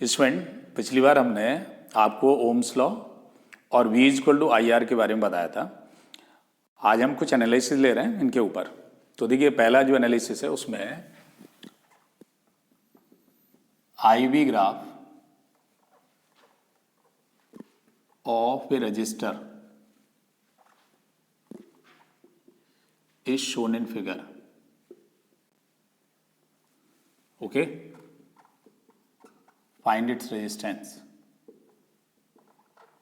Student, पिछली बार हमने आपको ओम्स लॉ और V equal to I R के बारे में बताया था। आज हम कुछ एनालिसिस ले रहे हैं इनके ऊपर। तो देखिए, पहला जो एनालिसिस है उसमें IV graph of A register is shown in figure. Okay, find its resistance.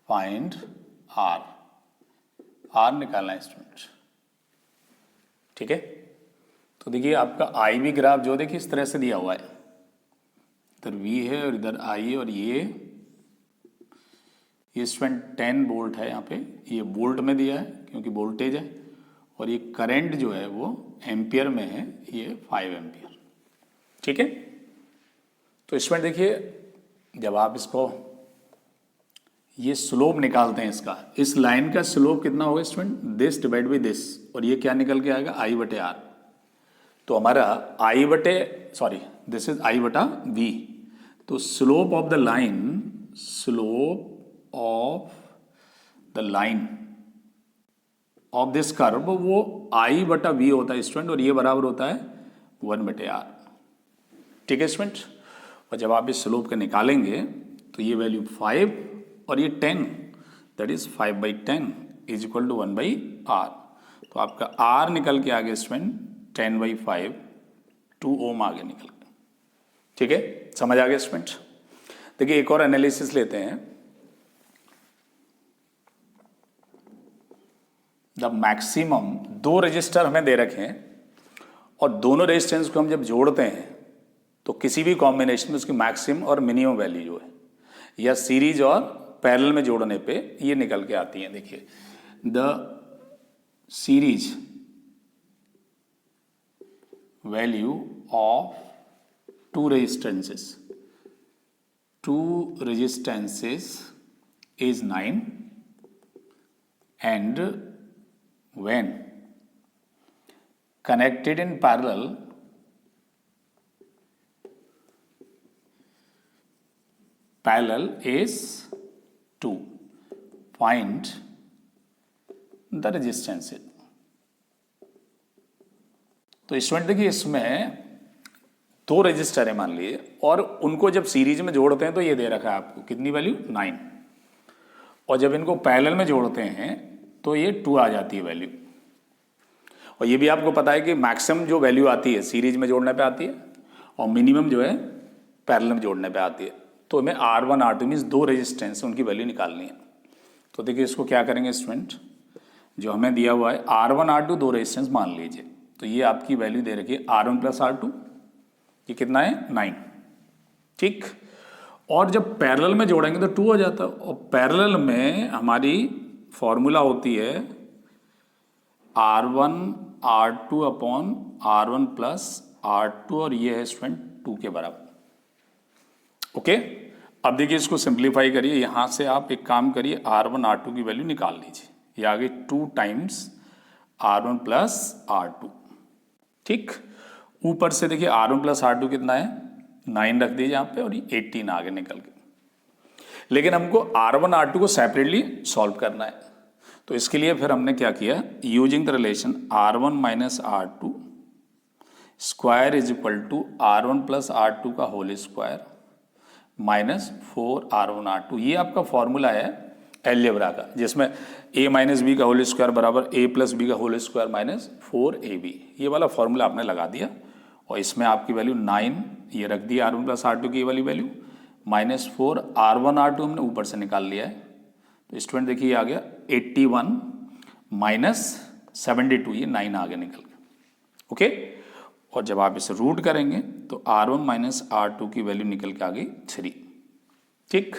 Find R. R निकालना है स्टूडेंट। ठीक है, तो देखिए आपका I V ग्राफ जो देखिए इस तरह से दिया हुआ है। इधर V है और इधर I है, और ये स्टूडेंट 10 वोल्ट है। यहाँ पे ये वोल्ट में दिया है क्योंकि वोल्टेज है, और ये करंट जो है वो एम्पियर में है, ये 5 एम्पियर। ठीक है, तो इसमें देखिए जब आप इसको ये स्लोप निकालते हैं इसका, इस लाइन का स्लोप कितना होगा student? This divide by this, और ये क्या निकल के आएगा? I बटे आर। तो हमारा दिस इज I बटा V। तो slope of the line of this curve वो I बटा V होता है स्टूडेंट, और ये बराबर होता है 1 बटे आर। ठीक है स्टूडेंट, और जब आप इस स्लोप का निकालेंगे तो ये वैल्यू 5 और ये 10, that is 5 by 10 is equal to 1 by R. तो आपका R निकल के आ गया स्टूडेंट 10 बाई 5, 2 ओम आगे निकल गया। ठीक है, समझ आ गया स्टूडेंट? देखिए एक और एनालिसिस लेते हैं। द मैक्सिमम, दो रजिस्टर हमें दे रखे हैं और दोनों रेजिस्टेंस को हम जब जोड़ते हैं तो किसी भी कॉम्बिनेशन में उसकी मैक्सिमम और मिनिमम वैल्यू जो है, या सीरीज और पैरेलल में जोड़ने पे ये निकल के आती है। देखिए, the series value of two resistances is 9 and when connected in parallel is 2. Find the resistance. तो स्टूडेंट देखिए, इसमें दो रजिस्टर है मान लीजिए, और उनको जब सीरीज में जोड़ते हैं तो ये दे रखा है आपको कितनी वैल्यू? 9, और जब इनको पैरेलल में जोड़ते हैं तो ये 2 आ जाती है वैल्यू। और ये भी आपको पता है कि मैक्सिमम जो वैल्यू आती है सीरीज में जोड़ने पे आती है, और मिनिमम जो है पैरेलल में जोड़ने पे आती है। तो हमें R1 R2 मीन्स दो रेजिस्टेंस उनकी वैल्यू निकालनी है। तो देखिए इसको क्या करेंगे स्टूडेंट, जो हमें दिया हुआ है R1 R2 दो रेजिस्टेंस मान लीजिए, तो ये आपकी वैल्यू दे रखी है R1 प्लस R2, ये कितना है? 9। ठीक, और जब पैरेलल में जोड़ेंगे तो 2 हो जाता है, और पैरेलल में हमारी फॉर्मूला होती है R1 R2 upon R1 plus R2, और ये है स्टूडेंट 2 के बराबर। ओके, अब देखिए इसको सिंप्लीफाई करिए, यहां से आप एक काम करिए, R1 R2 की वैल्यू निकाल लीजिए। ये आ गई 2 टाइम्स R1 प्लस R2। ठीक, ऊपर से देखिए R1 प्लस R2 कितना है? 9 रख दीजिए यहाँ पे, और ये 18 आगे निकल गए। लेकिन हमको R1 R2 को सेपरेटली सॉल्व करना है, तो इसके लिए फिर हमने क्या किया, using the relation R1 minus R2 square is equal to R1 plus R2 का whole square minus 4R1 R2। ये आपका फॉर्मूला है एलजेब्रा का, जिसमें a माइनस बी का होल स्क्वायर बराबर a प्लस बी का होल स्क्वायर माइनस 4ab। ये वाला फॉर्मूला आपने लगा दिया, और इसमें आपकी वैल्यू 9 ये रख दी R1 प्लस R2 की वाली वैल्यू, माइनस 4R1 R2 हमने ऊपर से निकाल लिया है। तो स्टूडेंट देखिए आ गया 81 माइनस 72, ये 9 आगे निकल गया। ओके, और जब आप इसे रूट करेंगे तो R1 माइनस R2 की वैल्यू निकल के आ गई 3। ठीक,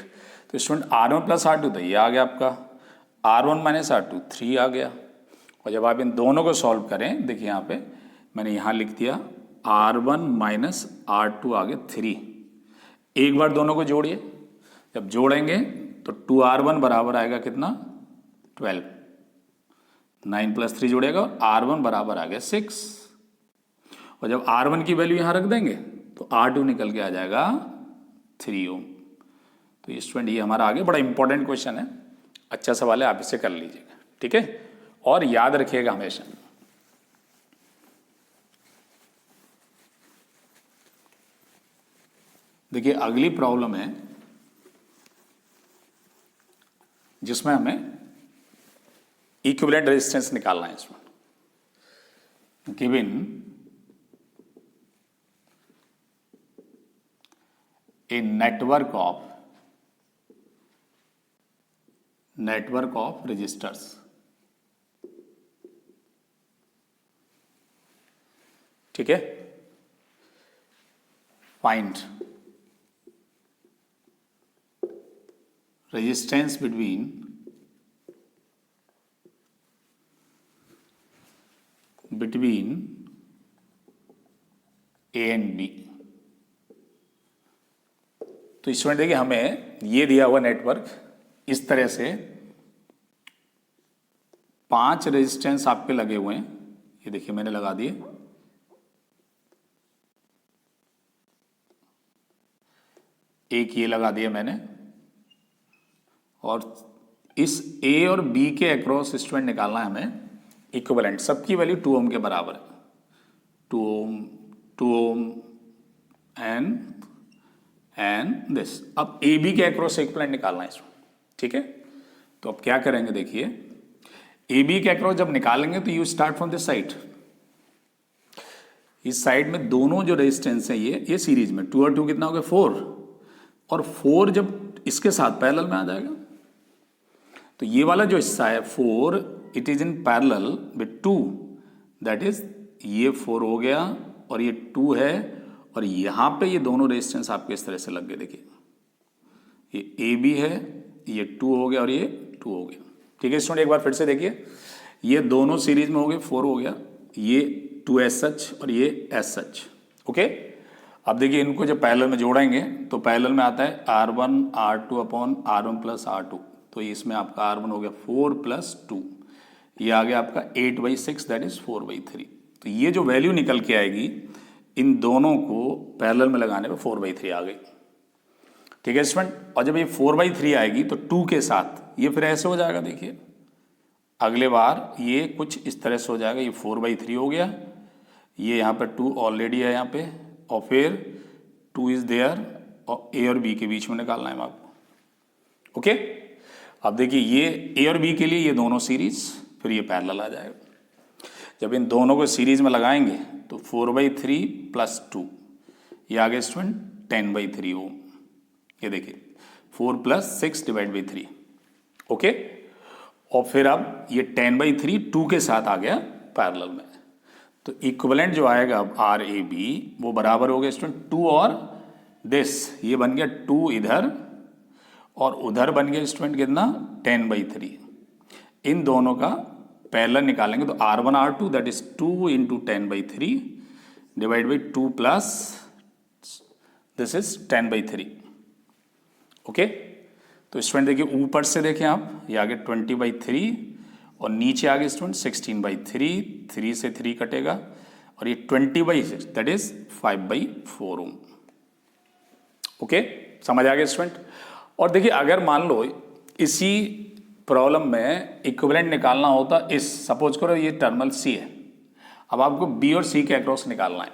तो स्टूडेंट R1 प्लस R2 तो ये आ गया आपका, R1 माइनस R2 3 आ गया। और जब आप इन दोनों को सॉल्व करें, देखिए यहाँ पे मैंने यहाँ लिख दिया R1 माइनस R2 आ गया 3। एक बार दोनों को जोड़िए, जब जोड़ेंगे तो 2R1 बराबर आएगा कितना? 12। 9 प्लस 3 जोड़ेगा और R1 बराबर आ गया 6, और जब R1 की वैल्यू यहाँ रख देंगे तो R2 निकल के आ जाएगा 3 ओम। तो स्टूडेंट ये हमारा आगे बड़ा इंपॉर्टेंट क्वेश्चन है, अच्छा सवाल है, आप इसे कर लीजिएगा, ठीक है। और याद रखिएगा हमेशा, देखिए अगली प्रॉब्लम है जिसमें हमें इक्विवेलेंट रेजिस्टेंस निकालना है। इसमें given a network of resistors, ठीक है। Find resistance between A and B. तो स्टूडेंट देखिए हमें ये दिया हुआ नेटवर्क, इस तरह से 5 रेजिस्टेंस आपके लगे हुए हैं, ये देखिए मैंने लगा दिए, एक ये लगा दिया मैंने, और इस ए और बी के अक्रॉस स्टूडेंट निकालना है हमें इक्विवेलेंट, सबकी वैल्यू 2 ओम के बराबर है, 2 ओम एंड दिस। अब ए बी के अक्रॉस इक्विवेलेंट निकालना है इसमें, ठीक है। तो अब क्या करेंगे, देखिए ए बी के अक्रॉस जब निकालेंगे तो you start from this side, इस साइड में दोनों जो रेजिस्टेंस है ये सीरीज में 2 और 2 कितना हो गया 4, और 4 जब इसके साथ पैरेलल में आ जाएगा तो ये वाला जो हिस्सा है 4 it is in parallel with 2, that is ये 4 हो गया और ये 2 है, और यहां पे ये दोनों रेजिस्टेंस आपके इस तरह से लग गए, देखिए ये ए बी है, ये 2 हो गया और ये 2 हो गया, ठीक है। स्टूडेंट एक बार फिर से देखिए, ये दोनों सीरीज में हो गए, 4 हो गया, ये 2 एस सच और ये एस सच, ओके। अब देखिए इनको जब पैरेलल में जोड़ेंगे तो पैरेलल में आता है R1 R2 upon R1 plus R2, तो इसमें आपका R1 हो गया 4 प्लस 2, ये आ गया आपका 8/6 दैट इज 4/3। तो ये जो वैल्यू निकल के आएगी इन दोनों को पैरेलल में लगाने पे 4/3 आ गई, ठीक है स्टूडेंट। और जब ये 4/3 आएगी तो 2 के साथ ये फिर ऐसे हो जाएगा, देखिए अगले बार ये कुछ इस तरह से हो जाएगा, ये 4/3 हो गया, ये यहाँ पे 2 ऑलरेडी है यहाँ पे, और फिर 2 इज देयर, और ए और बी के बीच में निकालना है आपको, ओके। अब देखिए ये ए और बी के लिए ये दोनों सीरीज, फिर ये पैरेलल आ जाएगा। जब इन दोनों को सीरीज में लगाएंगे तो 4/3 प्लस 2, ये आ गया स्टूडेंट 10/3 ओम, ये देखिए 4 प्लस 6 डिवाइड बाई 3, ओके। और फिर अब ये 10/3 2 के साथ आ गया पैरेलल में, तो इक्विवेलेंट जो आएगा अब आर ए बी वो बराबर हो गया स्टूडेंट 2 और दिस, ये बन गया 2 इधर और उधर बन गया स्टूडेंट कितना 10/3। इन दोनों का पैरेलल निकालेंगे तो R1 R2 that is 2 into 10/3 divide by 2 plus this is 10/3, okay. तो स्टूडेंट देखिए ऊपर से देखें आप, ये आ गया 20/3 और नीचे आ गया स्टूडेंट 16/3, 3 से 3 कटेगा और ये 20/6 दैट इज 5/4 ओम, ओके। समझ आ गया स्टूडेंट। और देखिए अगर मान लो इसी प्रॉब्लम में इक्विवेलेंट निकालना होता, इस सपोज करो ये टर्मिनल सी है, अब आपको बी और सी के अक्रॉस निकालना है,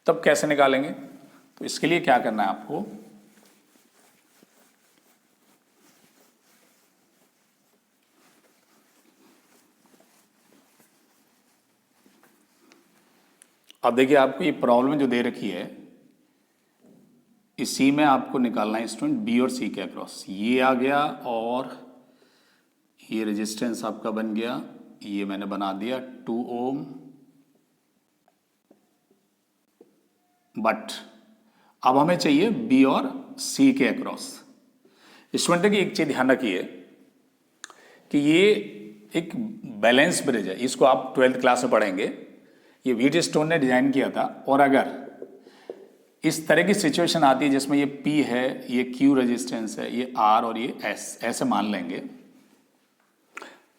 तब कैसे निकालेंगे? तो इसके लिए क्या करना है आपको, अब देखिए आपको ये प्रॉब्लम जो दे रखी है इसी में आपको निकालना है स्टूडेंट बी और सी के अक्रॉस, ये आ गया और ये रेजिस्टेंस आपका बन गया, ये मैंने बना दिया 2 ओम, बट अब हमें चाहिए बी और सी के अक्रॉस। स्टूडेंट की एक चीज ध्यान रखिए कि ये एक बैलेंस ब्रिज है, इसको आप 12th क्लास में पढ़ेंगे, ये व्हीटस्टोन ने डिजाइन किया था। और अगर इस तरह की सिचुएशन आती है जिसमें ये P है, ये Q रेजिस्टेंस है, ये R और ये S ऐसे मान लेंगे,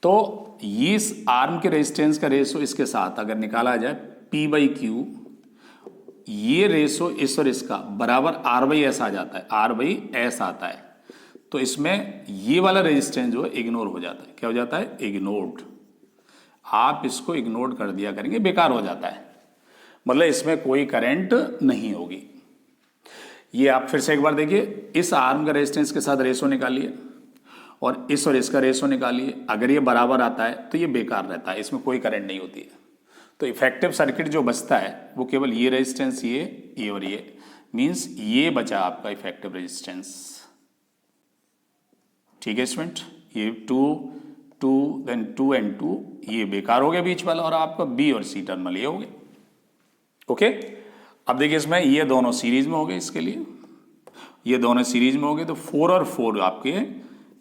तो ये इस आर्म के रेजिस्टेंस का रेशो इसके साथ अगर निकाला जाए P/Q, ये रेशो इस और इसका बराबर आर बाई एस आ जाता है, आर बाई एस आता है, तो इसमें ये वाला रेजिस्टेंस जो है इग्नोर हो जाता है। क्या हो जाता है? इग्नोर्ड। आप इसको इग्नोर कर दिया करेंगे, बेकार हो जाता है, मतलब इसमें कोई करंट नहीं होगी। ये आप फिर से एक बार देखिए, इस आर्म का रेजिस्टेंस के साथ रेशो निकालिए और इस और इसका रेशो निकालिए। अगर ये बराबर आता है तो ये बेकार रहता है, इसमें कोई करंट नहीं होती है। तो इफेक्टिव सर्किट जो बचता है वो केवल ये रेजिस्टेंस, ये और ये, मींस ये बचा आपका इफेक्टिव रेजिस्टेंस। ठीक है स्टूडेंट, ये 2 देन 2 एंड 2 ये बेकार हो गया बीच वाला, और आपका बी और सी टर्मिनल ये हो गए। ओके, अब देखिए इसमें ये दोनों सीरीज में हो गए, इसके लिए ये दोनों सीरीज में हो गए, तो 4 और 4 आपके,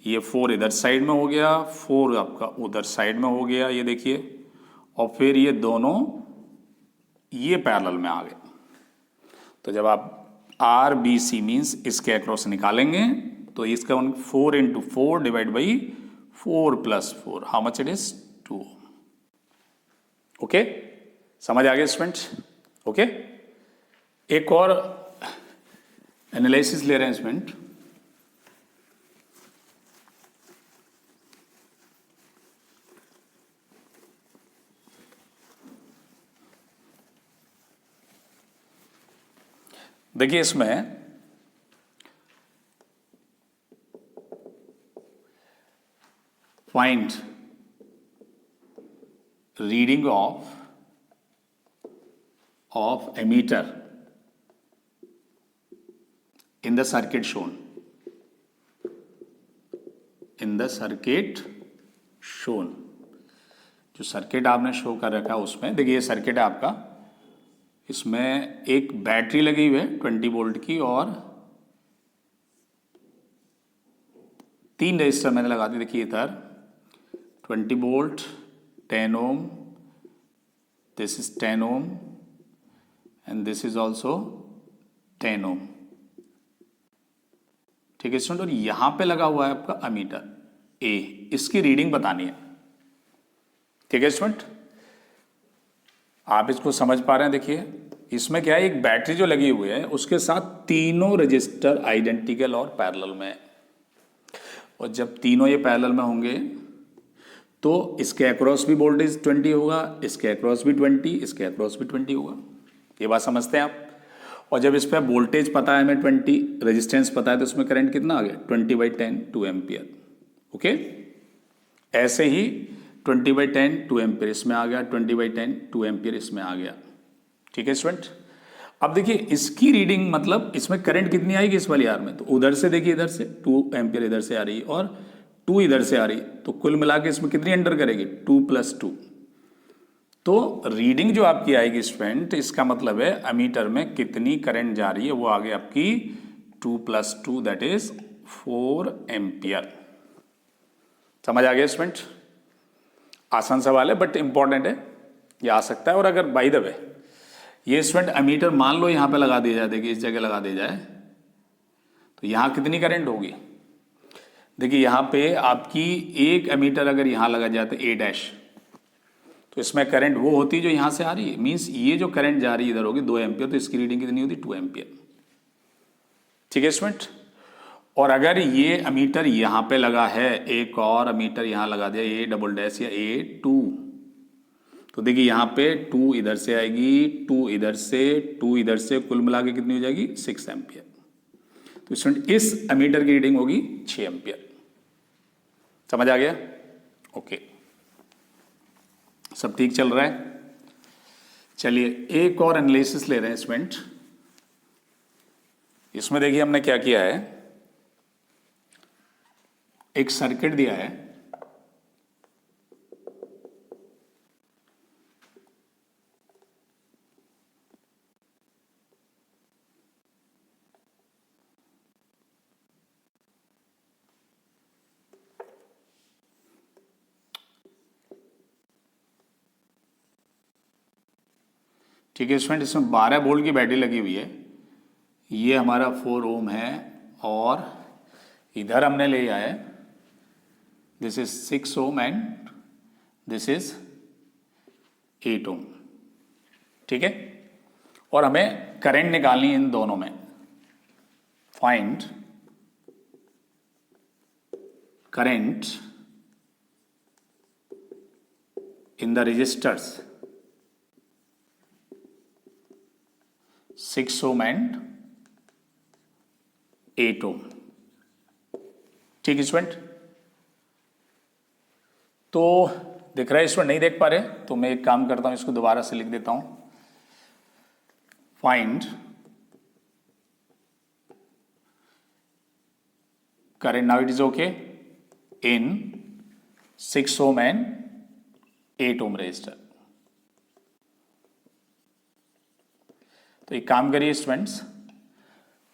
ये 4 इधर साइड में हो गया, 4 आपका उधर साइड में हो गया, ये देखिए, और फिर ये दोनों ये पैरेलल में आ गए। तो जब आप आर बी सी मीन्स इसके अक्रॉस निकालेंगे तो इसका 4 into 4 divide by 4 plus 4, how much it is? 2। Okay, समझ आ गया स्टूडेंट्स? ओके, एक और एनालिसिस ले रहे हैं स्टूडेंट। देखिए इसमें find reading of ammeter in the circuit shown, in the circuit shown, जो सर्किट आपने शो कर रखा है उसमें देखिए, ये सर्किट है आपका, इसमें एक बैटरी लगी हुई है 20 वोल्ट की, और 3 रजिस्टर मैंने लगा दी। देखिए इधर 20 volt, 10 ohm, this is 10 ohm and this is also 10 ohm. ठीक है स्टूडेंट, और यहां पे लगा हुआ है आपका अमीटर ए, इसकी रीडिंग बतानी है। ठीक है स्टूडेंट, आप इसको समझ पा रहे हैं? देखिए इसमें क्या है, एक बैटरी जो लगी हुई है उसके साथ तीनों रजिस्टर आइडेंटिकल और पैरेलल में है, और जब तीनों ये पैरेलल में होंगे तो इसके अक्रॉस भी वोल्टेज 20 होगा, इसके अक्रॉस भी 20, इसके अक्रॉस भी 20 होगा। ये बात समझते हैं आप? और जब इस पर वोल्टेज पता है हमें 20, रेजिस्टेंस पता है, तो इसमें करंट कितना आ गया? 20/10 2 एम्पियर। ओके, ऐसे ही 20/10 2 एम्पियर इसमें आ गया, 20/10 2 एम्पियर इसमें आ गया। ठीक है स्टूडेंट, अब देखिए इसकी रीडिंग, मतलब इसमें करंट कितनी आएगी इस वाली आर में, तो उधर से देखिए, इधर से 2 एम्पियर इधर से आ रही है और 2 इधर से आ रही, तो कुल मिला के इसमें कितनी एंटर करेगी? 2 + 2। तो रीडिंग जो आपकी आएगी स्टूडेंट, इसका मतलब है अमीटर में कितनी करंट जा रही है, वो आ गई आपकी 2 + 2 दैट इज 4 एम्पियर। समझ आ गया स्टूडेंट? आसान सवाल है बट इंपॉर्टेंट है, ये आ सकता है। और अगर बाय द वे ये स्टूडेंट अमीटर मान लो यहाँ पे लगा दिया जाए, देखिए इस जगह लगा दिया जाए, तो यहाँ कितनी करंट होगी? देखिए यहाँ पे आपकी एक एमीटर अगर यहाँ लगा जाए तो A', तो इसमें करंट वो होती है जो यहाँ से आ रही है, मीन्स ये जो करंट जा रही है इधर होगी 2 एम्पियर, तो इसकी रीडिंग कितनी होती? 2 एम्पियर। ठीक है स्टूडेंट, और अगर ये अमीटर यहाँ पे लगा है, एक और अमीटर यहाँ लगा दिया A" या A2, तो देखिए यहाँ पे 2 इधर से आएगी, 2 इधर से, 2 इधर से, कुल मिला के कितनी हो जाएगी? 6 एम्पियर। तो स्टूडेंट इस अमीटर की रीडिंग होगी 6 एम्पियर। समझ आ गया? ओके, सब ठीक चल रहा है? चलिए एक और एनालिसिस ले रहे हैं स्टूडेंट। इसमें देखिए हमने क्या किया है, एक सर्किट दिया है, ठीक है स्टूडेंट, इसमें 12 वोल्ट की बैटरी लगी हुई है, ये हमारा 4 ओम है, और इधर हमने ले आया है, this is 6 Om and this is 8 ओम। ठीक है, और हमें करंट निकालनी है इन दोनों में। Find current in the resistors 6 ohm and 8 ohm। ठीक स्टूडेंट, तो दिख रहा है स्टूडेंट, नहीं देख पा रहे तो मैं एक काम करता हूं, इसको दोबारा से लिख देता हूं। Find current, now it is okay, in 6 ohm and 8 ohm resistor। तो एक काम करिए स्टूडेंट्स,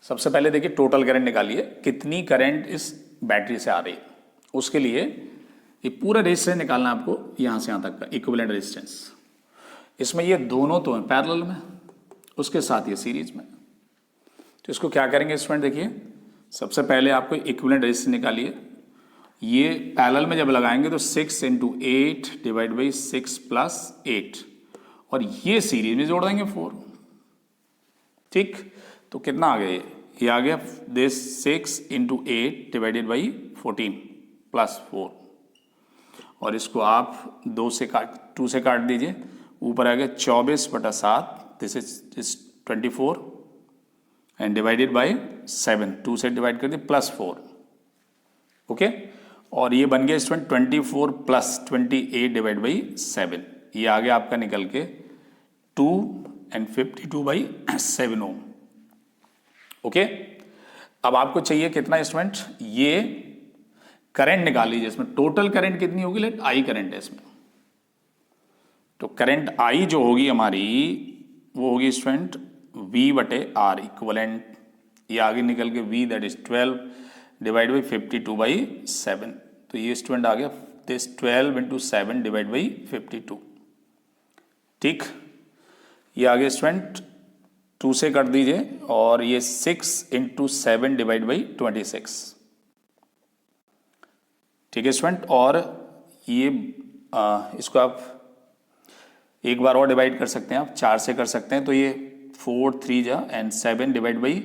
सबसे पहले देखिए टोटल करंट निकालिए, कितनी करंट इस बैटरी से आ रही है। उसके लिए ये पूरा रेजिस्टेंस निकालना है आपको, यहां से यहां तक का इक्विवेलेंट रेजिस्टेंस। इसमें ये दोनों तो हैं पैरेलल में, उसके साथ ये सीरीज में। तो इसको क्या करेंगे स्टूडेंट, देखिए सबसे पहले आपको इक्विवेलेंट रेजिस्टेंस निकालिए। ये पैरेलल में जब लगाएंगे तो 6 × 8 डिवाइड बाई 6 + 8, और ये सीरीज में जोड़ देंगे 4। ठीक, तो कितना आ गया ये आ गया दिस 6 × 8 डिवाइडेड बाई 14 + 4, और इसको आप 2 से काट दीजिए। ऊपर आ गया 24/7, this is 24 and divided by 7, 2 से डिवाइड कर दिए +4। ओके, और ये बन गया स्टूडेंट 24 + 28 डिवाइड बाई 7। ये आ गया आपका निकल के 2 एंड 52/7 ओम। ओके, अब आपको चाहिए कितना स्टूडेंट, ये करंट निकाल लीजिए। इसमें टोटल करंट कितनी होगी, लेट आई करंट है इसमें। तो करंट आई जो होगी हमारी वो होगी स्टूडेंट V/R इक्वलेंट। ये आगे निकल के V that is 12 divide by 52/7। तो ये स्टूडेंट आ गया दिस 12 × 7 डिवाइड बाई 52। ठीक, ये आगे स्टूडेंट 2 से कर दीजिए, और ये 6 × 7 डिवाइड बाई 26। ठीक है स्टूडेंट, और ये इसको आप एक बार और डिवाइड कर सकते हैं, आप 4 से कर सकते हैं। तो ये 4 3 जा and 7 divide by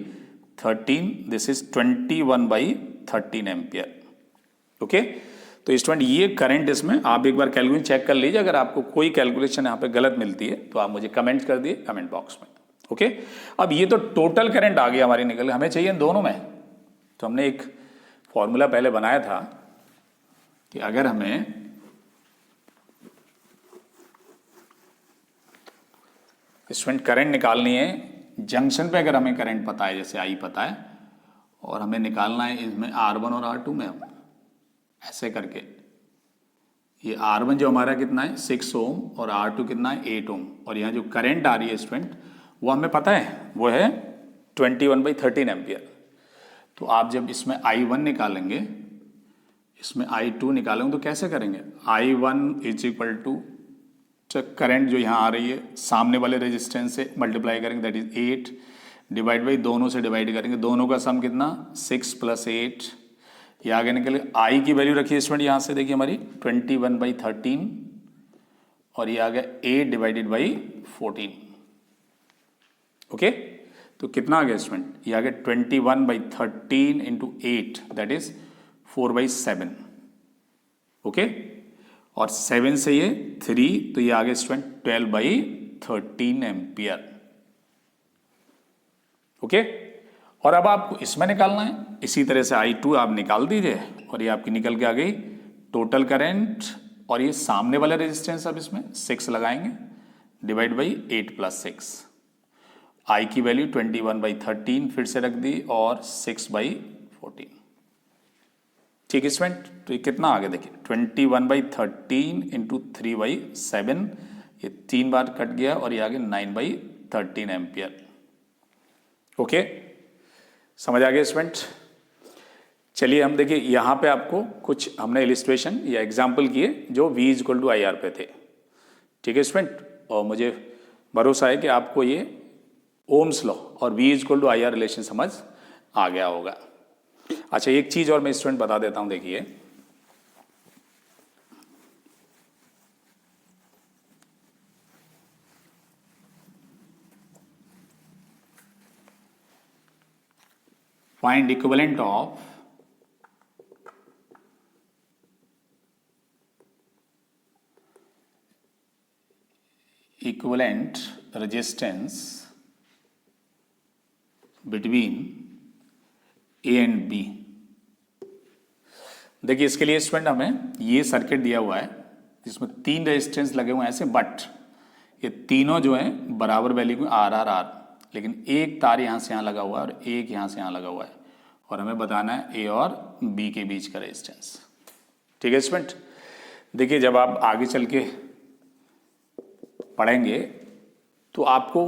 13, this is 21/13 ampere. Okay, तो स्टूडेंट ये करंट इसमें आप एक बार कैलकुलेशन चेक कर लीजिए। अगर आपको कोई कैलकुलेशन यहाँ पे गलत मिलती है तो आप मुझे कमेंट कर दिए कमेंट बॉक्स में। ओके, अब ये तो टोटल करंट आ गई हमारी निकल, हमें चाहिए दोनों में। तो हमने एक फॉर्मूला पहले बनाया था कि अगर हमें स्टूडेंट करंट निकालनी है जंक्शन पे, अगर हमें करंट पता है, जैसे आई पता है, और हमें निकालना है इसमें R1 और R2 में, ऐसे करके ये R1 जो हमारा कितना है 6 ओम, और R2 कितना है 8 ओम, और यहाँ जो करंट आ रही है स्टूडेंट वो हमें पता है, वो है 21/13 एम्पियर। तो आप जब इसमें I1 निकालेंगे, इसमें I2 निकालेंगे, तो कैसे करेंगे, I1 is equal to current जो यहाँ आ रही है सामने वाले रेजिस्टेंस से मल्टीप्लाई करेंगे, दैट इज 8 डिवाइड बाई दोनों से डिवाइड करेंगे, दोनों का सम कितना 6 + 8। ये आगे निकले आई की वैल्यू रखिए स्टूडेंट, यहाँ से देखिए हमारी 21/13, और ये आ गया 8 डिवाइडेड बाई 14। ओके, तो कितना आ गया स्टूडेंट, ये आ गया 21/13 × 8 दैट इज 4/7। ओके, और 7 से ये 3, तो ये आ गया स्टूडेंट 12/13 एम्पियर। ओके, और अब आपको इसमें निकालना है, इसी तरह से I2 आप निकाल दीजिए, और ये आपकी निकल के आ गई टोटल करंट, और ये सामने वाला रेजिस्टेंस अब इसमें 6 लगाएंगे डिवाइड बाई 8 + 6। I की वैल्यू 21/13 फिर से रख दी, और 6/14। ठीक है स्टूडेंट, तो ये कितना आ गया देखिए 21/13 × 3/7, ये 3 बार कट गया, और ये आ गया 9/13 एम्पियर। ओके, समझ आ गया स्टूडेंट। चलिए हम देखिए यहाँ पे आपको कुछ हमने इलिस्ट्रेशन या एग्जाम्पल किए जो V = IR पे थे। ठीक है स्टूडेंट, और मुझे भरोसा है कि आपको ये ओम्स लॉ और V = IR रिलेशन समझ आ गया होगा। अच्छा, एक चीज और मैं स्टूडेंट बता देता हूं, देखिए find equivalent of equivalent resistance between A and B. देखिए इसके लिए स्टूडेंट हमें ये सर्किट दिया हुआ है जिसमें 3 रेजिस्टेंस लगे हुए हैं ऐसे, बट ये तीनों जो हैं बराबर वैल्यू में आर आर आर, लेकिन एक तार यहाँ से यहाँ लगा हुआ है और एक यहाँ से यहाँ लगा हुआ है, और हमें बताना है ए और बी के बीच का रेजिस्टेंस। ठीक है स्टूडेंट, देखिए जब आप आगे चल के पढ़ेंगे तो आपको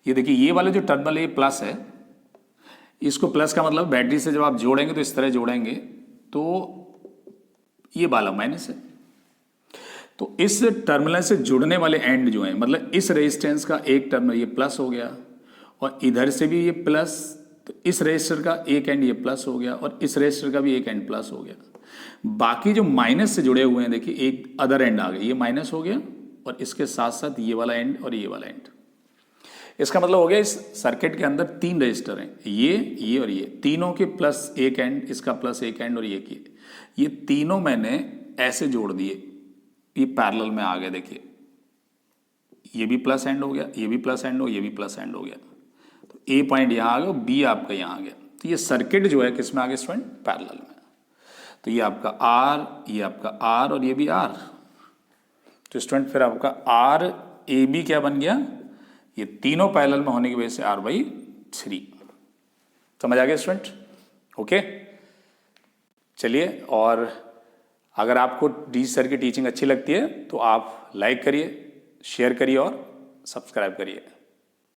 ये देखिए ये वाला जो टर्मिनल है प्लस है, इसको प्लस का मतलब बैटरी से जब आप जोड़ेंगे तो इस तरह जोड़ेंगे तो ये वाला माइनस है। तो इस टर्मिनल से जुड़ने वाले एंड जो है, मतलब इस रेजिस्टेंस का एक टर्मिनल ये प्लस हो गया और इधर से भी ये प्लस, तो इस रेजिस्टर का एक एंड ये प्लस हो गया और इस रेजिस्टर का भी एक एंड प्लस हो गया। बाकी जो माइनस से जुड़े हुए हैं देखिए एक अदर एंड आ गया, ये माइनस हो गया और इसके साथ साथ ये वाला एंड और ये वाला एंड। इसका मतलब हो गया इस सर्किट के अंदर 3 रेजिस्टर हैं, ये और ये तीनों के प्लस एक एंड, इसका प्लस एक एंड और ये तीनों मैंने ऐसे जोड़ दिए, ये पैरेलल में आ गए। देखिए ये भी प्लस एंड हो गया, ये भी प्लस एंड हो, ये भी प्लस एंड हो गया, तो ए पॉइंट यहाँ आ गया, बी आपका यहाँ आ गया। तो ये सर्किट जो है किस में आ गया स्टूडेंट, पैरेलल में। तो ये आपका आर, ये आपका आर और ये भी आर। तो स्टूडेंट फिर आपका आर ए बी क्या बन गया, ये तीनों पैरेलल में होने की वजह से R/3। समझ आ गया स्टूडेंट? ओके, चलिए, और अगर आपको डी सर की टीचिंग अच्छी लगती है तो आप लाइक करिए, शेयर करिए और सब्सक्राइब करिए।